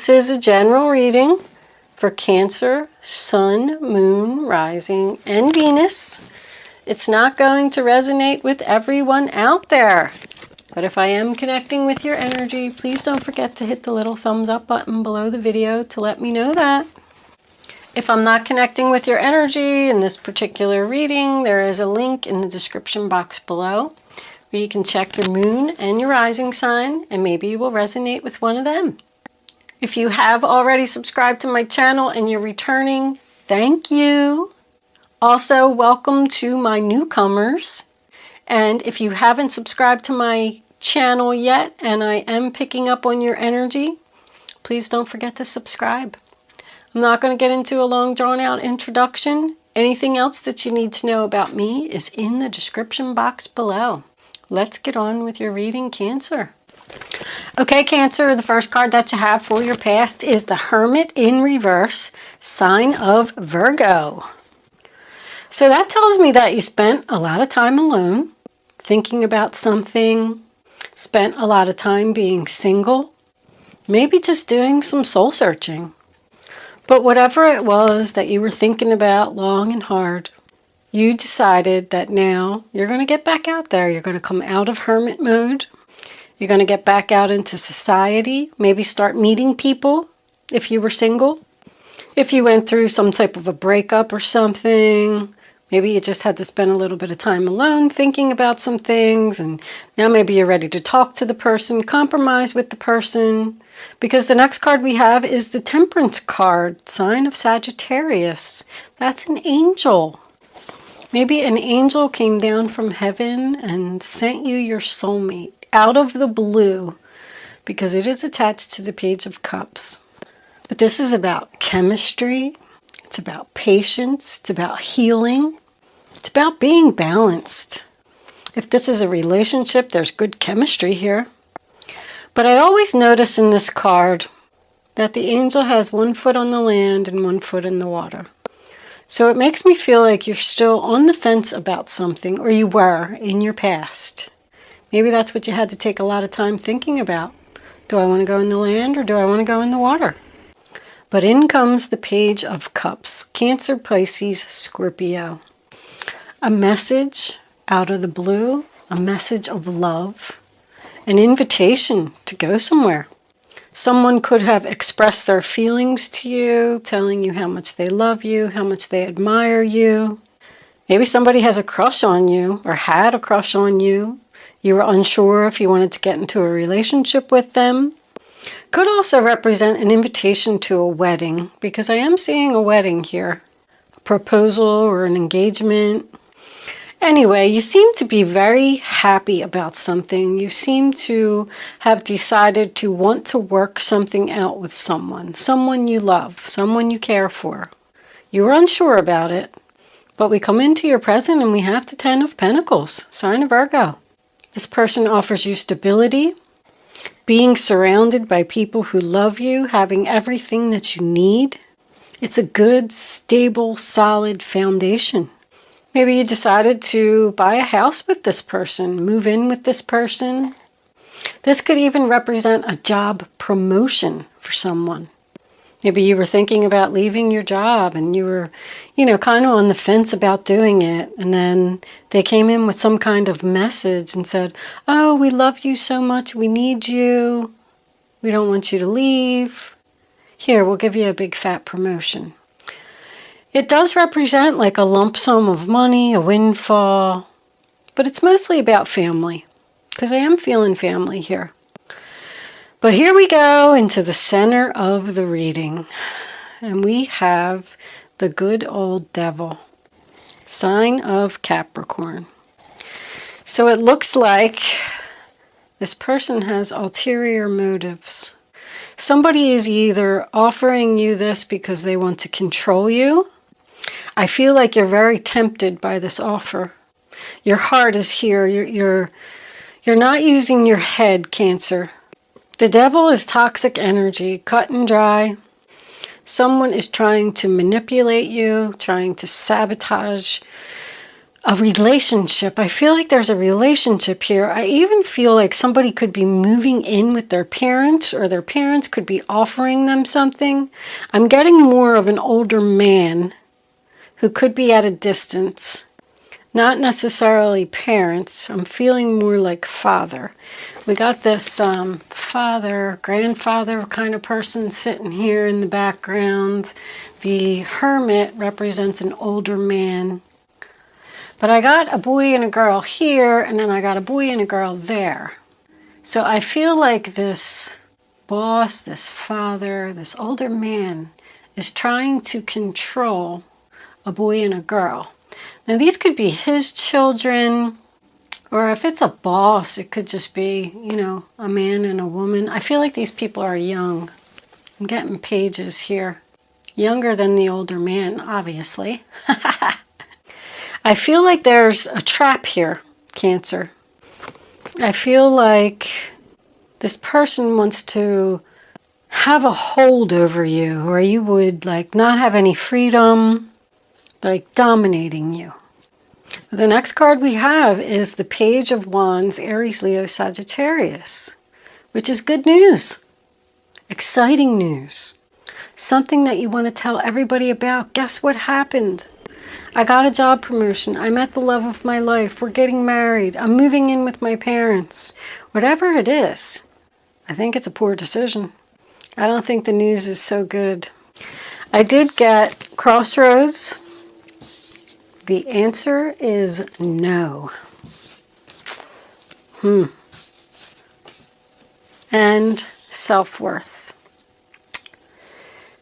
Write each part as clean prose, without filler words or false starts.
This is a general reading for Cancer, Sun, Moon, Rising, and Venus. It's not going to resonate with everyone out there. But if I am connecting with your energy, please don't forget to hit the little thumbs up button below the video to let me know that. If I'm not connecting with your energy in this particular reading, there is a link in the description box below where you can check your moon and your rising sign, and maybe you will resonate with one of them. If you have already subscribed to my channel and you're returning, thank you. Also, welcome to my newcomers. And if you haven't subscribed to my channel yet and I am picking up on your energy, please don't forget to subscribe. I'm not going to get into a long drawn out introduction. Anything else that you need to know about me is in the description box below. Let's get on with your reading, Cancer. Okay, Cancer, the first card that you have for your past is the Hermit in reverse, sign of Virgo. So that tells me that you spent a lot of time alone, thinking about something, spent a lot of time being single, maybe just doing some soul searching. But whatever it was that you were thinking about long and hard, you decided that now you're going to get back out there. You're going to come out of hermit mode. You're going to get back out into society, maybe start meeting people if you were single. If you went through some type of a breakup or something, maybe you just had to spend a little bit of time alone thinking about some things, and now maybe you're ready to talk to the person, compromise with the person, because the next card we have is the Temperance card, sign of Sagittarius. That's an angel. Maybe an angel came down from heaven and sent you your soulmate out of the blue, because it is attached to the Page of Cups. But this is about chemistry. It's about patience. It's about healing. It's about being balanced. If this is a relationship, there's good chemistry here. But I always notice in this card that the angel has one foot on the land and one foot in the water. So it makes me feel like you're still on the fence about something, or you were in your past. Maybe that's what you had to take a lot of time thinking about. Do I want to go in the land or do I want to go in the water? But in comes the Page of Cups, Cancer, Pisces, Scorpio. A message out of the blue, a message of love, an invitation to go somewhere. Someone could have expressed their feelings to you, telling you how much they love you, how much they admire you. Maybe somebody has a crush on you or had a crush on you. You were unsure if you wanted to get into a relationship with them. Could also represent an invitation to a wedding, because I am seeing a wedding here. A proposal or an engagement. Anyway, you seem to be very happy about something. You seem to have decided to want to work something out with someone you love, someone you care for. You were unsure about it, but we come into your present and we have the Ten of Pentacles, sign of Virgo. This person offers you stability, being surrounded by people who love you, having everything that you need. It's a good, stable, solid foundation. Maybe you decided to buy a house with this person, move in with this person. This could even represent a job promotion for someone. Maybe you were thinking about leaving your job and you were, kind of on the fence about doing it. And then they came in with some kind of message and said, oh, we love you so much. We need you. We don't want you to leave. Here, we'll give you a big fat promotion. It does represent like a lump sum of money, a windfall, but it's mostly about family, because I am feeling family here. But here we go into the center of the reading, and we have the good old devil, sign of Capricorn. So it looks like this person has ulterior motives. Somebody is either offering you this because they want to control you. I feel like you're very tempted by this offer. Your heart is here. You're not using your head, Cancer. The devil is toxic energy, cut and dry. Someone is trying to manipulate you, trying to sabotage a relationship. I feel like there's a relationship here. I even feel like somebody could be moving in with their parents, or their parents could be offering them something. I'm getting more of an older man who could be at a distance. Not necessarily parents. I'm feeling more like father. We got this father, grandfather kind of person sitting here in the background. The hermit represents an older man. But I got a boy and a girl here, and then I got a boy and a girl there. So I feel like this boss, this father, this older man is trying to control a boy and a girl. Now these could be his children, or if it's a boss, it could just be, you know, a man and a woman. I feel like these people are young. I'm getting pages here. Younger than the older man, obviously. I feel like there's a trap here, Cancer. I feel like this person wants to have a hold over you, or you would like not have any freedom, like dominating you. The next card we have is the Page of Wands, Aries, Leo, Sagittarius, which is good news, exciting news, something that you want to tell everybody about. Guess what happened? I got a job promotion. I met the love of my life. We're getting married. I'm moving in with my parents. Whatever it is, I think it's a poor decision. I don't think the news is so good. I did get Crossroads. The answer is no. And self-worth.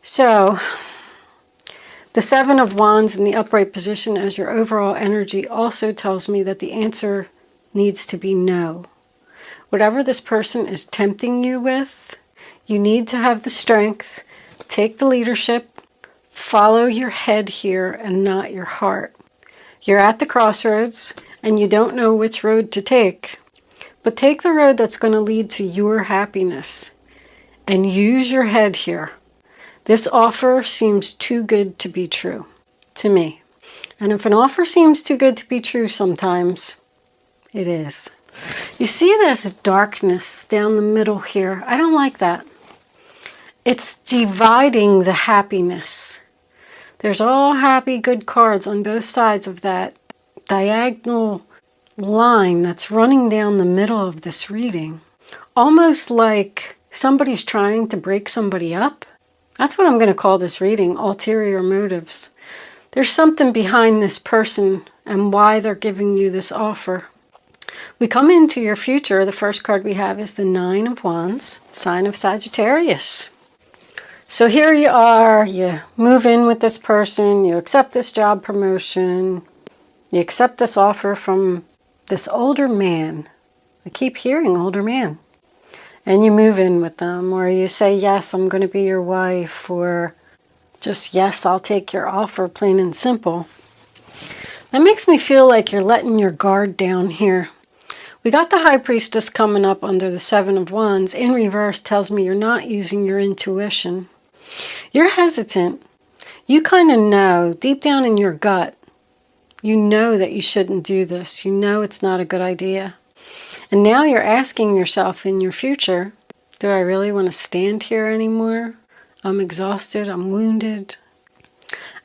So, the Seven of Wands in the upright position as your overall energy also tells me that the answer needs to be no. Whatever this person is tempting you with, you need to have the strength, take the leadership, follow your head here and not your heart. You're at the crossroads and you don't know which road to take, but take the road that's going to lead to your happiness and use your head here. This offer seems too good to be true to me. And if an offer seems too good to be true sometimes, it is. You see this darkness down the middle here? I don't like that. It's dividing the happiness. There's all happy, good cards on both sides of that diagonal line that's running down the middle of this reading. Almost like somebody's trying to break somebody up. That's what I'm going to call this reading, ulterior motives. There's something behind this person and why they're giving you this offer. We come into your future. The first card we have is the Nine of Wands, sign of Sagittarius. So here you are, you move in with this person, you accept this job promotion, you accept this offer from this older man. I keep hearing older man. And you move in with them, or you say, yes, I'm going to be your wife, or just, yes, I'll take your offer, plain and simple. That makes me feel like you're letting your guard down here. We got the High Priestess coming up under the Seven of Wands. In reverse tells me you're not using your intuition. You're hesitant. You kind of know, deep down in your gut, you know that you shouldn't do this. You know it's not a good idea. And now you're asking yourself in your future, do I really want to stand here anymore? I'm exhausted. I'm wounded.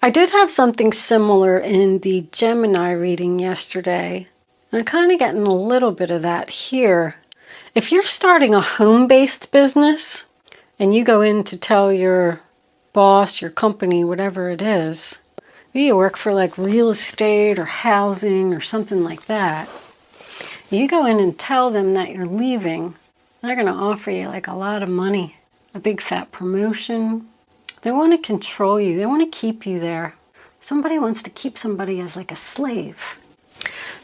I did have something similar in the Gemini reading yesterday. And I'm kind of getting a little bit of that here. If you're starting a home-based business and you go in to tell your boss, your company, whatever it is, maybe you work for like real estate or housing or something like that. You go in and tell them that you're leaving. They're going to offer you like a lot of money, a big fat promotion. They want to control you. They want to keep you there. Somebody wants to keep somebody as like a slave.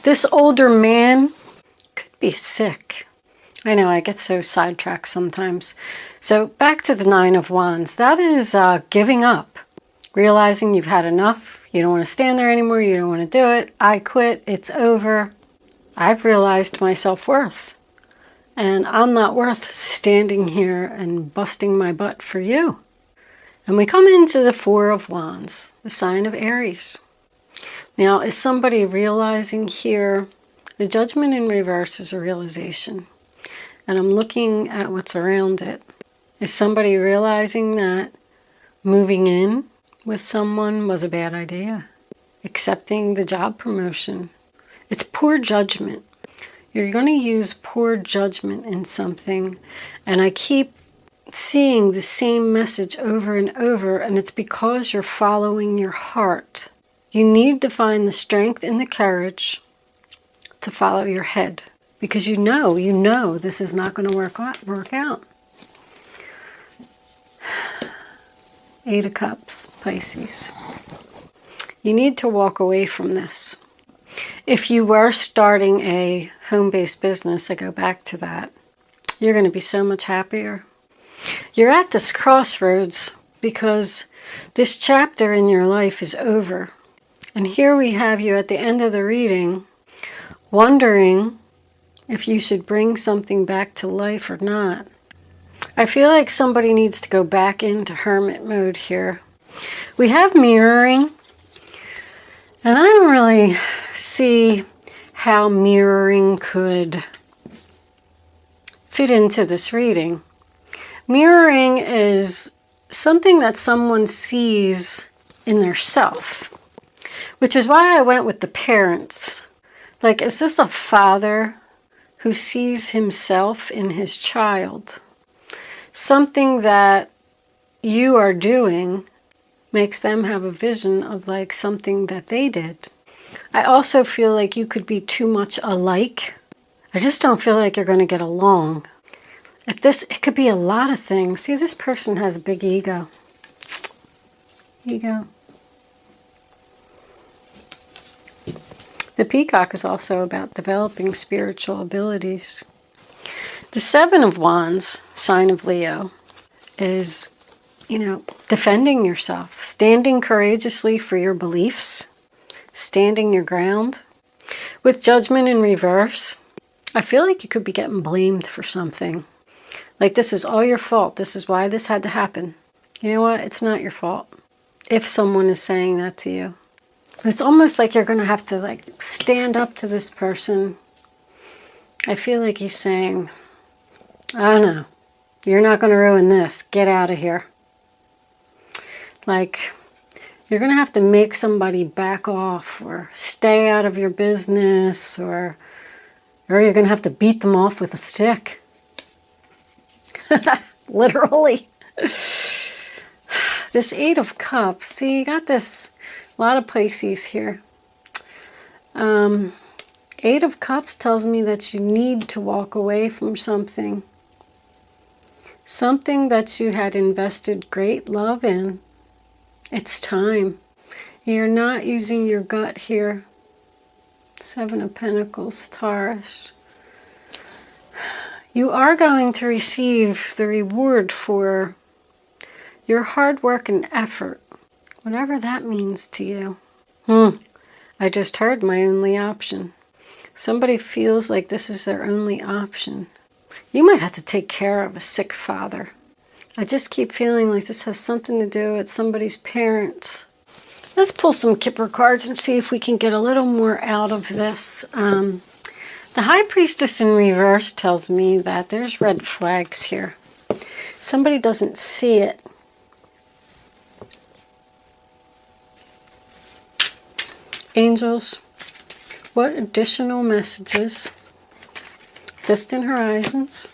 This older man could be sick. I know, I get so sidetracked sometimes. So back to the Nine of Wands. That is giving up. Realizing you've had enough. You don't want to stand there anymore. You don't want to do it. I quit. It's over. I've realized my self-worth. And I'm not worth standing here and busting my butt for you. And we come into the Four of Wands, the sign of Aries. Now, is somebody realizing here, the Judgment in reverse is a realization. And I'm looking at what's around it. Is somebody realizing that moving in with someone was a bad idea? Accepting the job promotion. It's poor judgment. You're going to use poor judgment in something. And I keep seeing the same message over and over, and it's because you're following your heart. You need to find the strength and the courage to follow your head, because you know this is not going to work out. Eight of Cups, Pisces. You need to walk away from this. If you were starting a home-based business, I go back to that, you're going to be so much happier. You're at this crossroads because this chapter in your life is over. And here we have you at the end of the reading, wondering if you should bring something back to life or not. I feel like somebody needs to go back into hermit mode here. We have mirroring, and I don't really see how mirroring could fit into this reading. Mirroring is something that someone sees in their self, which is why I went with the parents. Like, is this a father who sees himself in his child? Something that you are doing makes them have a vision of like something that they did. I also feel like you could be too much alike. I just don't feel like you're going to get along. At this, it could be a lot of things. See, this person has a big ego. Ego. The Peacock is also about developing spiritual abilities. The Seven of Wands, sign of Leo, is, defending yourself, standing courageously for your beliefs, standing your ground. With Judgment in reverse, I feel like you could be getting blamed for something. Like, this is all your fault. This is why this had to happen. You know what? It's not your fault. If someone is saying that to you. It's almost like you're going to have to, stand up to this person. I feel like he's saying, I don't know, you're not going to ruin this. Get out of here. Like, you're going to have to make somebody back off or stay out of your business, or you're going to have to beat them off with a stick. Literally. This Eight of Cups. See, you got this, a lot of Pisces here. Eight of Cups tells me that you need to walk away from something. Something that you had invested great love in. It's time. You're not using your gut here. Seven of Pentacles, Taurus. You are going to receive the reward for your hard work and effort, whatever that means to you. I just heard my only option. Somebody feels like this is their only option. You might have to take care of a sick father. I just keep feeling like this has something to do with somebody's parents. Let's pull some Kipper cards and see if we can get a little more out of this. The High Priestess in reverse tells me that there's red flags here. Somebody doesn't see it. Angels, what additional messages? Distant horizons.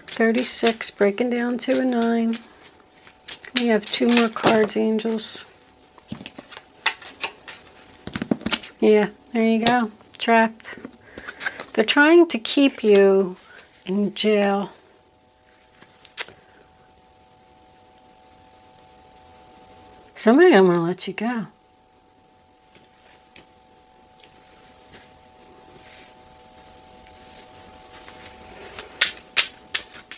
36, breaking down to a 9. We have 2 more cards, angels. Yeah, there you go. Trapped. They're trying to keep you in jail. Somebody don't want to let you go.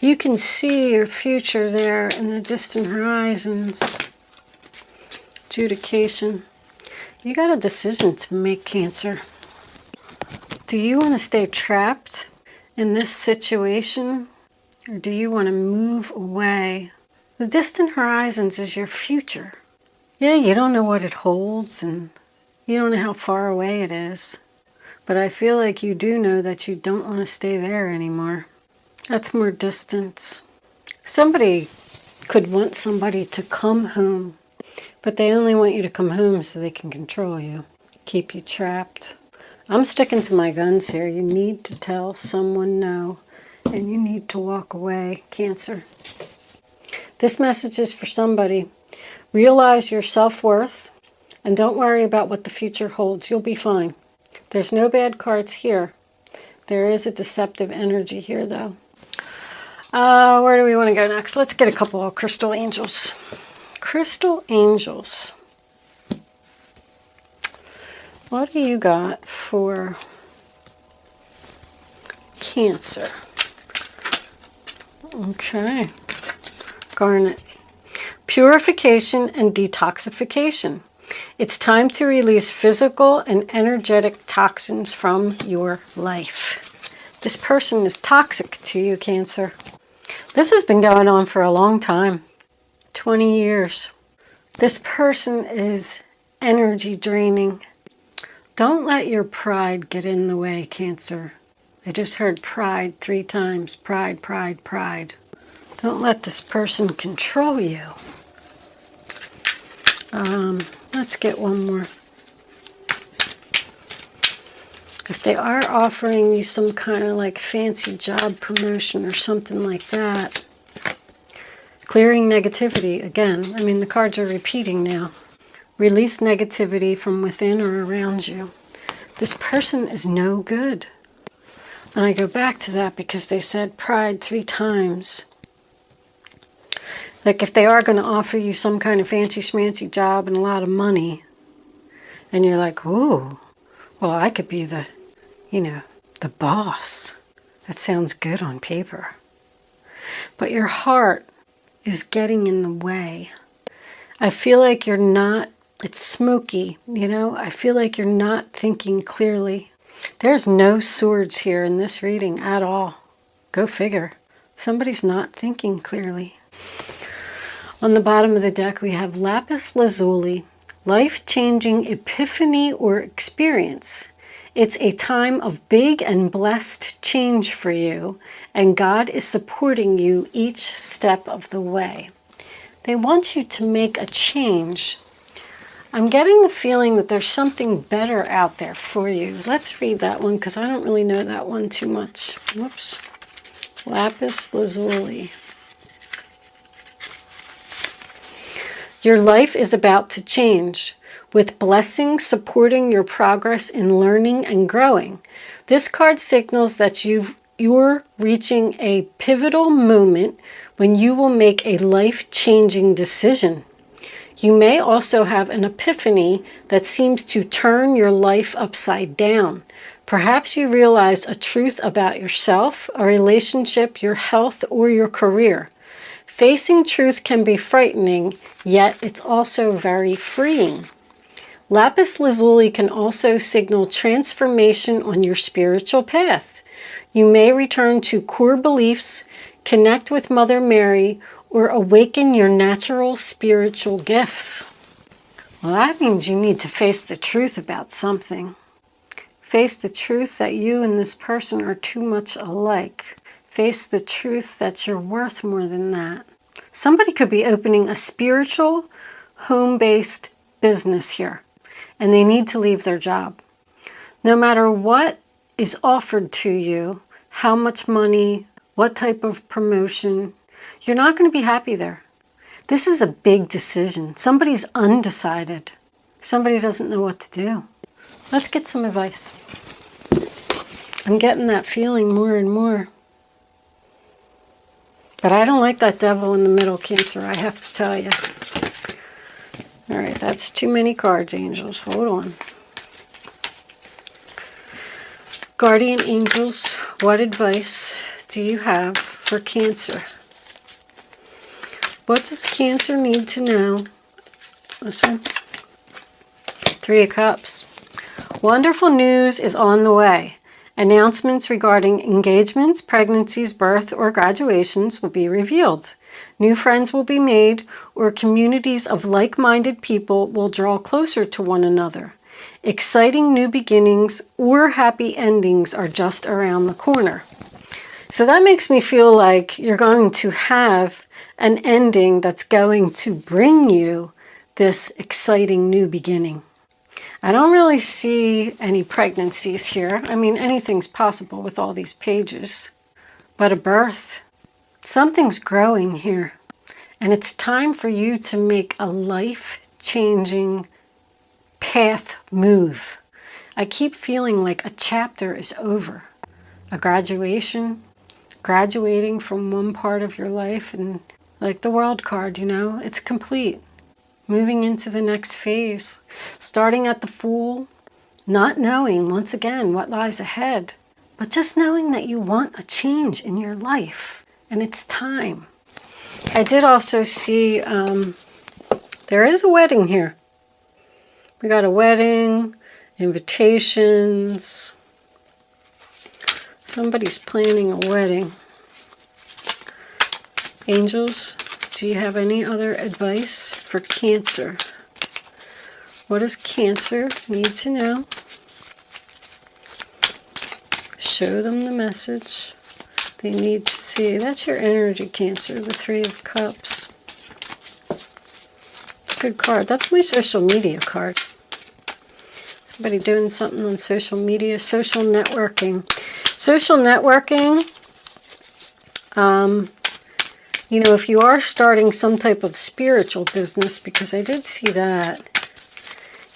You can see your future there in the distant horizons. Adjudication. You got a decision to make, Cancer. Do you want to stay trapped in this situation, or do you want to move away? The distant horizons is your future. Yeah, you don't know what it holds, and You don't know how far away it is. But I feel like you do know that you don't want to stay there anymore. That's more distance. Somebody could want somebody to come home, but they only want you to come home so they can control you, keep you trapped. I'm sticking to my guns here. You need to tell someone no, and you need to walk away, Cancer. This message is for somebody. Realize your self-worth, and don't worry about what the future holds. You'll be fine. There's no bad cards here. There is a deceptive energy here, though. Where do we want to go next? Let's get a couple of crystal angels. Crystal angels. What do you got for Cancer? Okay. Garnet. Purification and detoxification. It's time to release physical and energetic toxins from your life. This person is toxic to you, Cancer. This has been going on for a long time. 20 years. This person is energy draining. Don't let your pride get in the way, Cancer. I just heard pride 3 times. Pride, pride, pride. Don't let this person control you. Let's get one more. If they are offering you some kind of like fancy job promotion or something like that, clearing negativity, again, I mean the cards are repeating now. Release negativity from within or around you. This person is no good. And I go back to that because they said pride 3 times. Like if they are going to offer you some kind of fancy schmancy job and a lot of money, and you're like, ooh, well, I could be the, the boss. That sounds good on paper. But your heart is getting in the way. I feel like you're not, it's smoky, I feel like you're not thinking clearly. There's no swords here in this reading at all. Go figure. Somebody's not thinking clearly. On the bottom of the deck, we have lapis lazuli, life-changing epiphany or experience. It's a time of big and blessed change for you, and God is supporting you each step of the way. They want you to make a change. I'm getting the feeling that there's something better out there for you. Let's read that one because I don't really know that one too much. Whoops. Lapis lazuli. Your life is about to change, with blessings supporting your progress in learning and growing. This card signals that you're reaching a pivotal moment when you will make a life-changing decision. You may also have an epiphany that seems to turn your life upside down. Perhaps you realize a truth about yourself, a relationship, your health, or your career. Facing truth can be frightening, yet it's also very freeing. Lapis lazuli can also signal transformation on your spiritual path. You may return to core beliefs, connect with Mother Mary, or awaken your natural spiritual gifts. Well, that means you need to face the truth about something. Face the truth that you and this person are too much alike. Face the truth that you're worth more than that. Somebody could be opening a spiritual, home-based business here, and they need to leave their job. No matter what is offered to you, how much money, what type of promotion, you're not going to be happy there. This is a big decision. Somebody's undecided. Somebody doesn't know what to do. Let's get some advice. I'm getting that feeling more and more. But I don't like that devil in the middle, Cancer, I have to tell you. All right, that's too many cards, angels. Hold on. Guardian angels, what advice do you have for Cancer? What does Cancer need to know? This one. 3 of Cups. Wonderful news is on the way. Announcements regarding engagements, pregnancies, birth, or graduations will be revealed. New friends will be made, or communities of like-minded people will draw closer to one another. Exciting new beginnings or happy endings are just around the corner. So that makes me feel like you're going to have an ending that's going to bring you this exciting new beginning. I don't really see any pregnancies here. I mean, anything's possible with all these pages. But a birth, something's growing here. And it's time for you to make a life-changing path move. I keep feeling like a chapter is over. A graduation, graduating from one part of your life, and like the world card, you know, it's complete. Moving into the next phase, starting at the Fool, not knowing, once again, what lies ahead, but just knowing that you want a change in your life, and it's time. I did also see there is a wedding here. We got a wedding, invitations. Somebody's planning a wedding. Angels, do you have any other advice for Cancer? What does Cancer need to know? Show them the message they need to see. That's your energy, Cancer, the Three of Cups. Good card. That's my social media card. Somebody doing something on social media, social networking. Social networking, you know, if you are starting some type of spiritual business, because I did see that,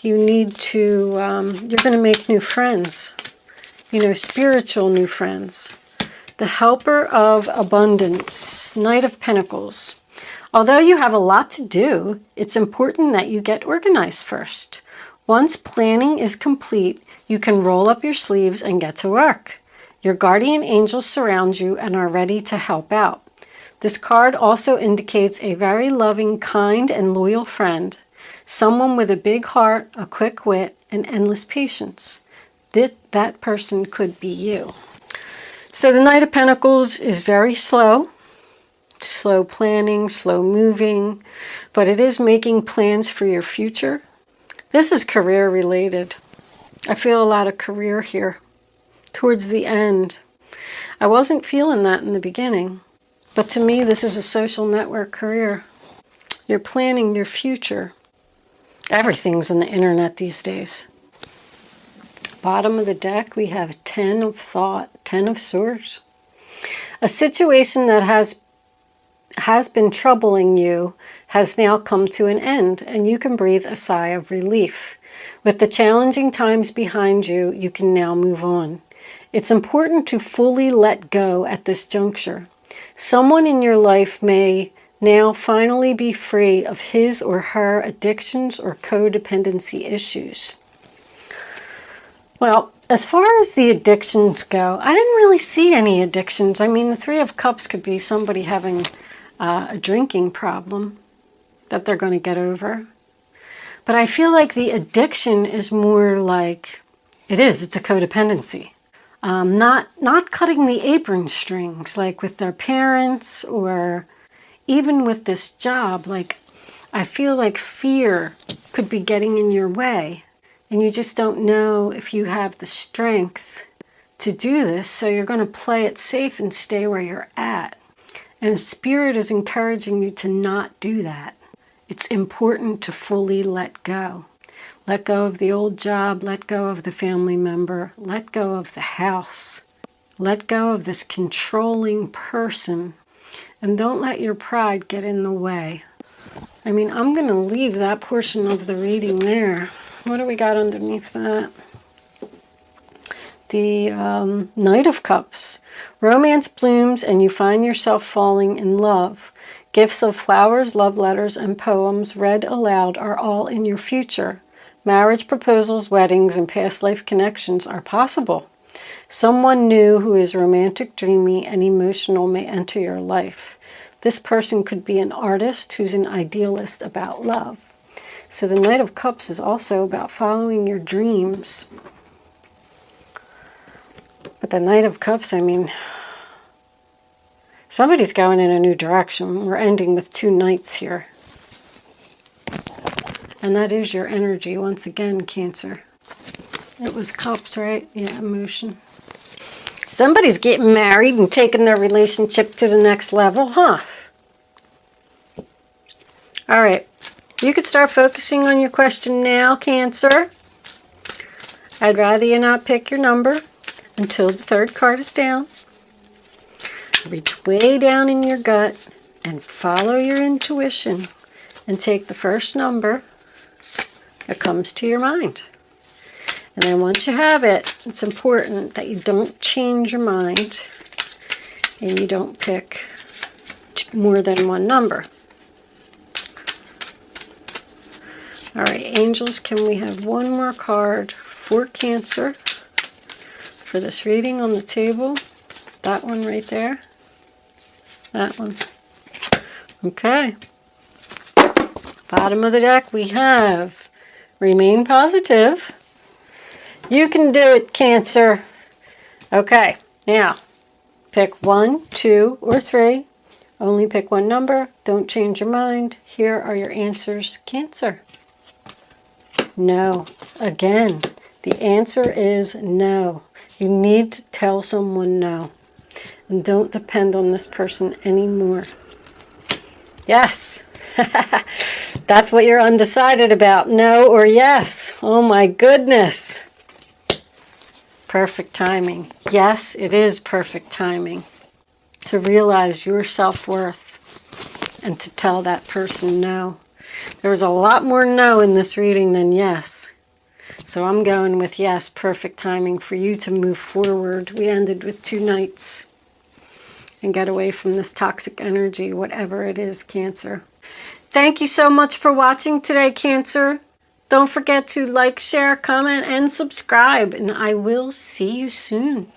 you need to, you're going to make new friends, you know, spiritual new friends. The Helper of Abundance, Knight of Pentacles. Although you have a lot to do, it's important that you get organized first. Once planning is complete, you can roll up your sleeves and get to work. Your guardian angels surround you and are ready to help out. This card also indicates a very loving, kind, and loyal friend. Someone with a big heart, a quick wit, and endless patience. That person could be you. So the Knight of Pentacles is very slow. Slow planning, slow moving, but it is making plans for your future. This is career related. I feel a lot of career here towards the end. I wasn't feeling that in the beginning, but to me this is a social network career. You're planning your future. Everything's on the internet these days. Bottom of the deck we have 10 of Thought, 10 of Swords. A situation that has been troubling you has now come to an end, and you can breathe a sigh of relief. With the challenging times behind you, you can now move on. It's important to fully let go at this juncture. Someone in your life may now finally be free of his or her addictions or codependency issues. Well, as far as the addictions go, I didn't really see any addictions. I mean, the Three of Cups could be somebody having a drinking problem that they're going to get over. But I feel like the addiction is more like, it's a codependency. Not cutting the apron strings, like with their parents or even with this job. Like, I feel like fear could be getting in your way, and you just don't know if you have the strength to do this, so you're going to play it safe and stay where you're at. And Spirit is encouraging you to not do that. It's important to fully let go. Let go of the old job, let go of the family member, let go of the house, let go of this controlling person, and don't let your pride get in the way. I mean, I'm going to leave that portion of the reading there. What do we got underneath that? The Knight of Cups. Romance blooms and you find yourself falling in love. Gifts of flowers, love letters, and poems read aloud are all in your future. Marriage proposals, weddings, and past life connections are possible. Someone new who is romantic, dreamy, and emotional may enter your life. This person could be an artist who's an idealist about love. So the Knight of Cups is also about following your dreams. But the Knight of Cups, I mean, somebody's going in a new direction. We're ending with 2 knights here. And that is your energy once again, Cancer. It was cups, right? Yeah, emotion. Somebody's getting married and taking their relationship to the next level, huh? All right. You could start focusing on your question now, Cancer. I'd rather you not pick your number until the third card is down. Reach way down in your gut and follow your intuition and take the first number that comes to your mind. And then once you have it, it's important that you don't change your mind and you don't pick more than one number. All right, angels, can we have one more card for Cancer for this reading on the table? That one right there. That one. Okay. Bottom of the deck, we have remain positive. You can do it, Cancer. Okay, now pick 1, 2, or 3. Only pick one number. Don't change your mind. Here are your answers, Cancer. No. Again, the answer is no. You need to tell someone no. And don't depend on this person anymore. Yes. That's what you're undecided about. No or yes. Oh my goodness. Perfect timing. Yes, it is perfect timing. To realize your self-worth and to tell that person no. There was a lot more no in this reading than yes. So I'm going with yes, perfect timing for you to move forward. We ended with 2 knights. And get away from this toxic energy, whatever it is, Cancer. Thank you so much for watching today, Cancer. Don't forget to like, share, comment, and subscribe. And I will see you soon.